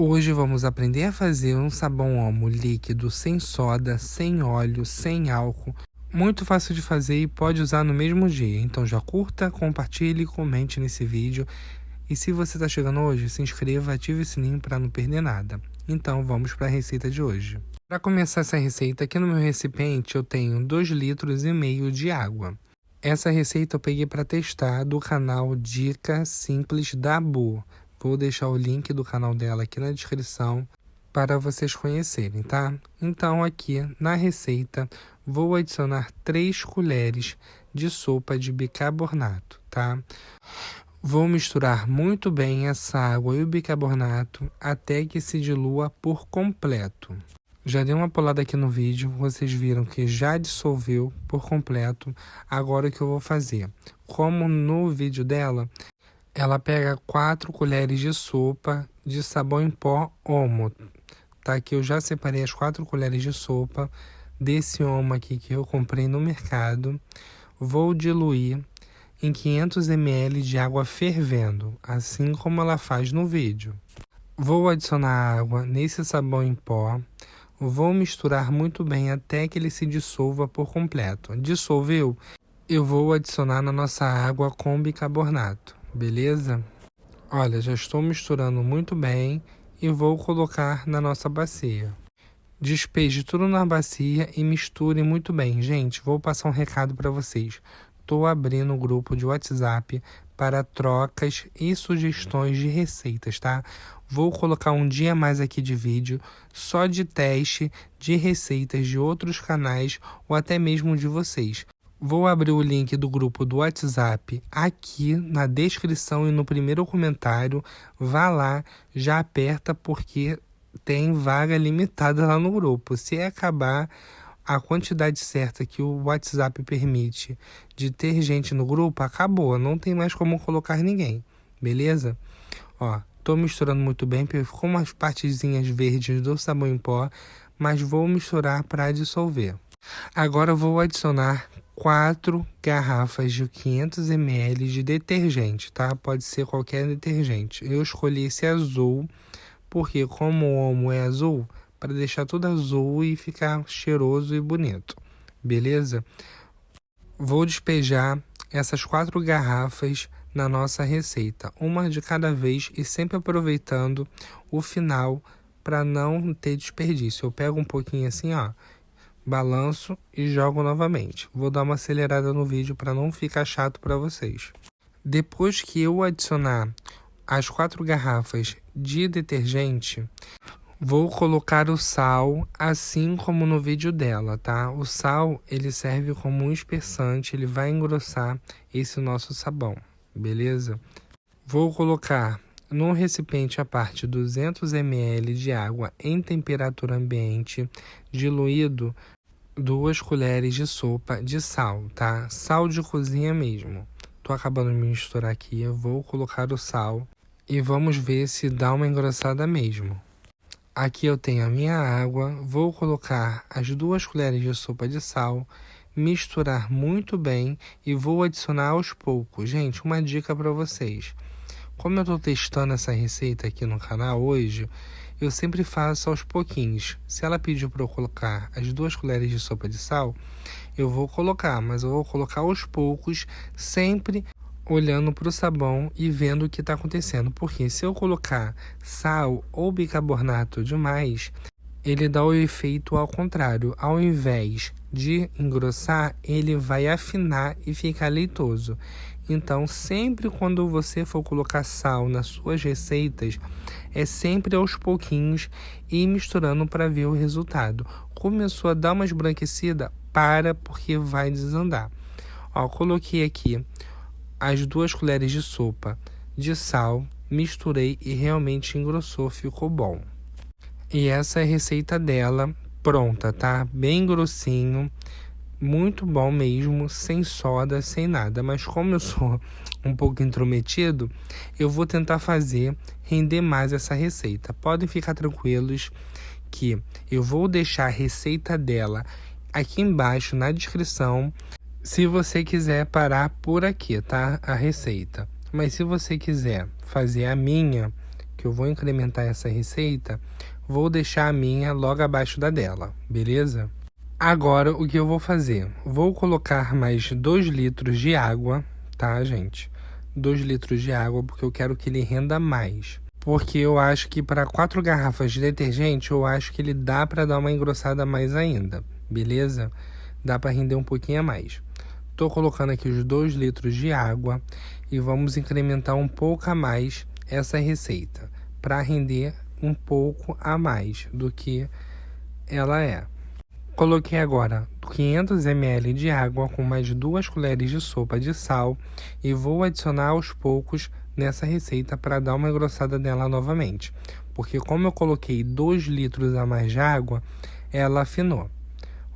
Hoje vamos aprender a fazer um sabão Omo líquido sem soda, sem óleo, sem álcool. Muito fácil de fazer e pode usar no mesmo dia. Então já curta, compartilhe e comente nesse vídeo. E se você está chegando hoje, se inscreva, ative o sininho para não perder nada. Então vamos para a receita de hoje. Para começar essa receita, aqui no meu recipiente eu tenho 2,5 litros de água. Essa receita eu peguei para testar do canal Dica Simples da Bu. Vou deixar o link do canal dela aqui na descrição para vocês conhecerem, tá? Então aqui na receita vou adicionar 3 colheres de sopa de bicarbonato, tá? Vou misturar muito bem essa água e o bicarbonato até que se dilua por completo. Já dei uma pulada aqui no vídeo, vocês viram que já dissolveu por completo. Agora o que eu vou fazer? Como no vídeo dela, ela pega 4 colheres de sopa de sabão em pó Omo. Tá aqui, eu já separei as 4 colheres de sopa desse Omo aqui que eu comprei no mercado. Vou diluir em 500 ml de água fervendo, assim como ela faz no vídeo. Vou adicionar água nesse sabão em pó. Vou misturar muito bem até que ele se dissolva por completo. Dissolveu? Eu vou adicionar na nossa água com bicarbonato, beleza? Olha, já estou misturando muito bem e vou colocar na nossa bacia. Despeje tudo na bacia e misture muito bem. Gente, vou passar um recado para vocês. Estou abrindo um grupo de WhatsApp para trocas e sugestões de receitas, tá? Vou colocar um dia mais aqui de vídeo só de teste de receitas de outros canais ou até mesmo de vocês. Vou abrir o link do grupo do WhatsApp aqui na descrição e no primeiro comentário. Vá lá, já aperta porque tem vaga limitada lá no grupo. Se acabar a quantidade certa que o WhatsApp permite de ter gente no grupo, acabou. Não tem mais como colocar ninguém, beleza? Ó, tô misturando muito bem, porque ficou umas partezinhas verdes do sabão em pó, mas vou misturar para dissolver. Agora vou adicionar 4 garrafas de 500 ml de detergente, tá? Pode ser qualquer detergente. Eu escolhi esse azul, porque como o Omo é azul, para deixar tudo azul e ficar cheiroso e bonito, beleza? Vou despejar essas 4 garrafas na nossa receita, uma de cada vez e sempre aproveitando o final para não ter desperdício. Eu pego um pouquinho assim, ó, balanço e jogo novamente. Vou dar uma acelerada no vídeo para não ficar chato para vocês. Depois que eu adicionar as 4 garrafas de detergente, vou colocar o sal, assim como no vídeo dela, tá? O sal, ele serve como um espessante, ele vai engrossar esse nosso sabão, beleza? Vou colocar no recipiente à parte 200 ml de água em temperatura ambiente, diluído 2 colheres de sopa de sal, tá? Sal de cozinha mesmo. Tô acabando de misturar aqui, eu vou colocar o sal e vamos ver se dá uma engrossada mesmo. Aqui eu tenho a minha água, vou colocar as 2 colheres de sopa de sal, misturar muito bem e vou adicionar aos poucos. Gente, uma dica para vocês. Como eu estou testando essa receita aqui no canal hoje, eu sempre faço aos pouquinhos. Se ela pediu para eu colocar as 2 colheres de sopa de sal, eu vou colocar, mas eu vou colocar aos poucos, sempre olhando para o sabão e vendo o que está acontecendo. Porque se eu colocar sal ou bicarbonato demais, ele dá o efeito ao contrário. Ao invés de engrossar, ele vai afinar e ficar leitoso. Então, sempre quando você for colocar sal nas suas receitas, é sempre aos pouquinhos e misturando para ver o resultado. Começou a dar uma esbranquecida, porque vai desandar. Ó, coloquei aqui as 2 colheres de sopa de sal, misturei e realmente engrossou, ficou bom. E essa é a receita dela, pronta, tá? Bem grossinho, muito bom mesmo, sem soda, sem nada. Mas como eu sou um pouco intrometido, eu vou tentar fazer render mais essa receita. Podem ficar tranquilos que eu vou deixar a receita dela aqui embaixo na descrição, se você quiser parar por aqui, tá? A receita. Mas se você quiser fazer a minha, que eu vou incrementar essa receita, vou deixar a minha logo abaixo da dela, beleza? Agora, o que eu vou fazer? Vou colocar mais 2 litros de água, tá, gente? 2 litros de água, porque eu quero que ele renda mais. Porque eu acho que para 4 garrafas de detergente, eu acho que ele dá para dar uma engrossada mais ainda, beleza? Dá para render um pouquinho a mais. Tô colocando aqui os 2 litros de água e vamos incrementar um pouco a mais essa receita, para render um pouco a mais do que ela é. Coloquei agora 500 ml de água com mais 2 colheres de sopa de sal e vou adicionar aos poucos nessa receita para dar uma engrossada nela novamente, porque como eu coloquei 2 litros a mais de água, ela afinou.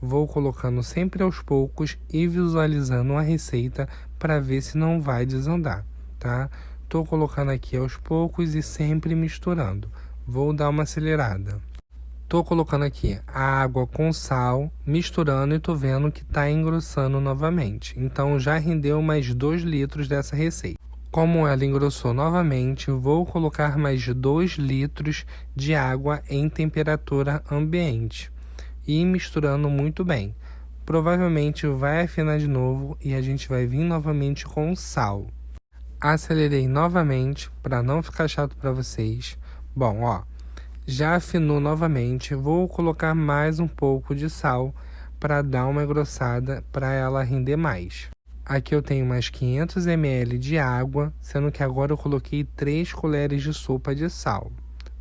Vou colocando sempre aos poucos e visualizando a receita para ver se não vai desandar, tá? Tô colocando aqui aos poucos e sempre misturando. Vou dar uma acelerada. Tô colocando aqui a água com sal, misturando e tô vendo que tá engrossando novamente. Então já rendeu mais 2 litros dessa receita. Como ela engrossou novamente, vou colocar mais 2 litros de água em temperatura ambiente e misturando muito bem. Provavelmente vai afinar de novo e a gente vai vir novamente com sal. Acelerei novamente para não ficar chato para vocês. Bom, ó, já afinou novamente. Vou colocar mais um pouco de sal para dar uma engrossada para ela render mais. Aqui eu tenho mais 500 ml de água, sendo que agora eu coloquei 3 colheres de sopa de sal.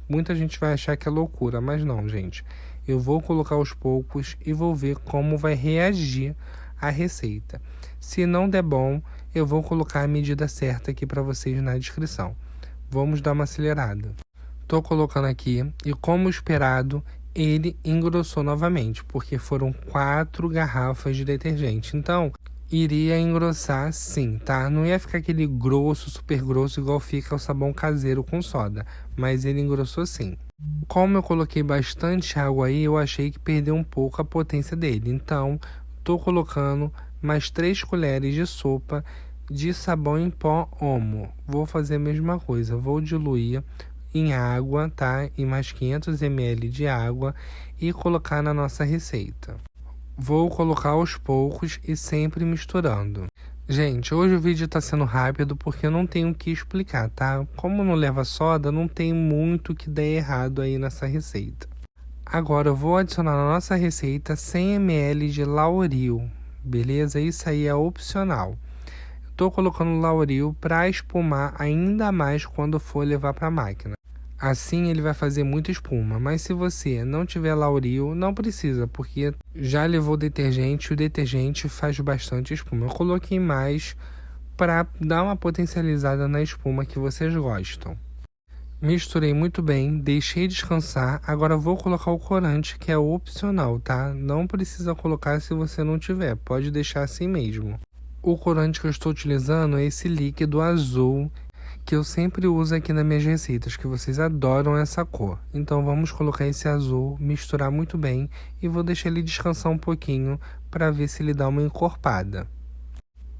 Muita gente vai achar que é loucura, mas não, gente. Eu vou colocar aos poucos e vou ver como vai reagir a receita. Se não der bom, eu vou colocar a medida certa aqui para vocês na descrição. Vamos dar uma acelerada. Tô colocando aqui e, como esperado, ele engrossou novamente, porque foram 4 garrafas de detergente. Então, iria engrossar sim, tá? Não ia ficar aquele grosso, super grosso, igual fica o sabão caseiro com soda, mas ele engrossou sim. Como eu coloquei bastante água aí, eu achei que perdeu um pouco a potência dele. Então, tô colocando mais 3 colheres de sopa de sabão em pó Omo. Vou fazer a mesma coisa, vou diluir em água, tá? E mais 500 ml de água e colocar na nossa receita. Vou colocar aos poucos e sempre misturando. Gente, hoje o vídeo tá sendo rápido porque eu não tenho o que explicar, tá? Como não leva soda, não tem muito que der errado aí nessa receita. Agora eu vou adicionar na nossa receita 100 ml de Lauril, beleza? Isso aí é opcional. Tô colocando Lauril para espumar ainda mais quando for levar para a máquina. Assim ele vai fazer muita espuma, mas se você não tiver Lauril, não precisa, porque já levou detergente e o detergente faz bastante espuma. Eu coloquei mais para dar uma potencializada na espuma que vocês gostam. Misturei muito bem, deixei descansar, agora vou colocar o corante, que é opcional, tá? Não precisa colocar se você não tiver, pode deixar assim mesmo. O corante que eu estou utilizando é esse líquido azul, que eu sempre uso aqui nas minhas receitas, que vocês adoram essa cor. Então vamos colocar esse azul, misturar muito bem e vou deixar ele descansar um pouquinho para ver se ele dá uma encorpada.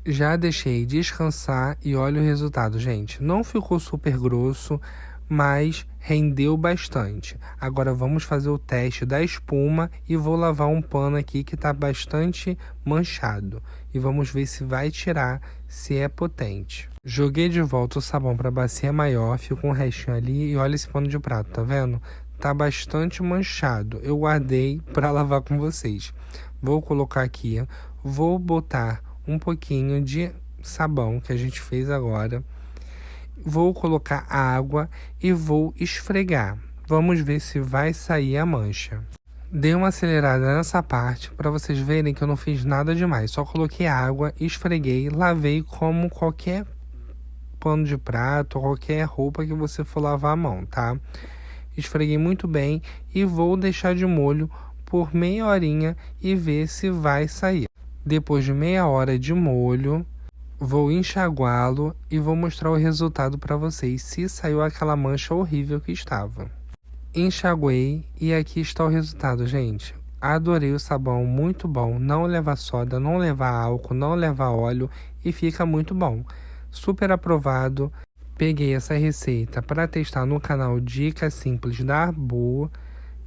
Já deixei descansar e olha o resultado, gente. Não ficou super grosso, mas rendeu bastante. Agora vamos fazer o teste da espuma e vou lavar um pano aqui que está bastante manchado. E vamos ver se vai tirar, se é potente. Joguei de volta o sabão para a bacia maior, ficou um restinho ali e olha esse pano de prato, tá vendo? Tá bastante manchado. Eu guardei para lavar com vocês. Vou colocar aqui, vou botar um pouquinho de sabão que a gente fez agora. Vou colocar água e vou esfregar. Vamos ver se vai sair a mancha. Dei uma acelerada nessa parte para vocês verem que eu não fiz nada demais. Só coloquei água, esfreguei, lavei como qualquer pano de prato ou qualquer roupa que você for lavar a mão, tá? Esfreguei muito bem e vou deixar de molho por meia horinha e ver se vai sair. Depois de meia hora de molho, vou enxaguá-lo e vou mostrar o resultado para vocês, se saiu aquela mancha horrível que estava. Enxaguei e aqui está o resultado, gente. Adorei o sabão, muito bom. Não leva soda, não leva álcool, não leva óleo e fica muito bom. Super aprovado. Peguei essa receita para testar no canal Dicas Simples da Boa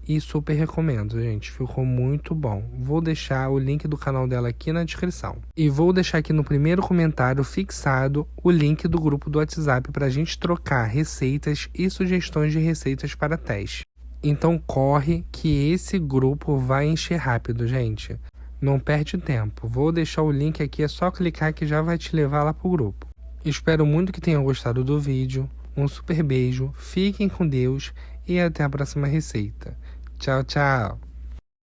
e super recomendo, gente. Ficou muito bom. Vou deixar o link do canal dela aqui na descrição. E vou deixar aqui no primeiro comentário fixado o link do grupo do WhatsApp para a gente trocar receitas e sugestões de receitas para teste. Então corre que esse grupo vai encher rápido, gente. Não perde tempo. Vou deixar o link aqui, é só clicar que já vai te levar lá pro grupo. Espero muito que tenham gostado do vídeo. Um super beijo, fiquem com Deus e até a próxima receita. Tchau, tchau!